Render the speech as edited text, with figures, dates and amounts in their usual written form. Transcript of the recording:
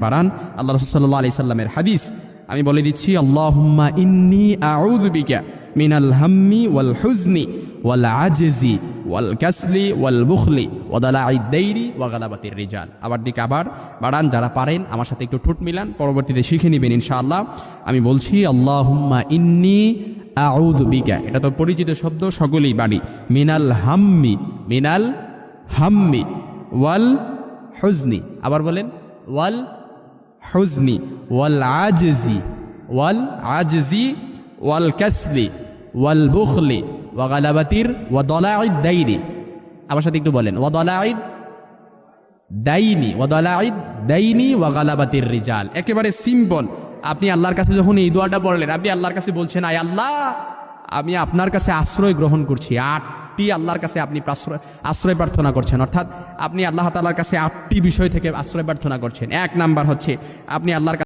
বাড়ান। আল্লাহ রাসূল সাল্লাল্লাহু আলাইহি সাল্লামের হাদিস আমি বলে দিচ্ছি, আল্লাহুম্মা ইন্নী আউযু বিকা মিনাল হাম্মি ওয়াল হুজনি ওয়াল আজজি ওয়াল কাসলি ওয়াল বুখলি ওয়া দালাঈদ দাইরি ওয়া গালাবাতির রিজাল। আবার দিকে আবার বাড়ান, যারা পারেন আমার সাথে একটু ঠোঁট মিলান, পরবর্তীতে শিখে নেবেন ইনশাআল্লাহ। আমি বলছি, আল্লাহুম্মা ইন্নী আউযু বিকা, এটা তো পরিচিত শব্দ, সকলেই বাড়ি। মিনাল হাম্মি ওয়াল হুজনি, আবার বলেন ওয়াল হুজনি ওয়াল আজজি ওয়াল কাসলি ওয়াল বুখলি ওয়া গালাবাতির ওয়া দালাঈদ দাইরি। আমার সাথে একটু বলেন, ওয়া দালাঈদ দাইনি ওয়া গালাবাতির রিজাল। একেবারে সিম্পল। আপনি আল্লাহর কাছে যখন এই দোয়াটা পড়লেন, আপনি আল্লাহর কাছে বলছেন, আয় আল্লাহ, আমি আপনার কাছে আশ্রয় গ্রহণ করছি। 8টি আল্লাহর কাছে আপনি আশ্রয় প্রার্থনা করছেন, অর্থাৎ আপনি আল্লাহ তাআলার কাছে 8টি বিষয় থেকে আশ্রয় প্রার্থনা করছেন। 1 নাম্বার হচ্ছে আপনি আল্লাহর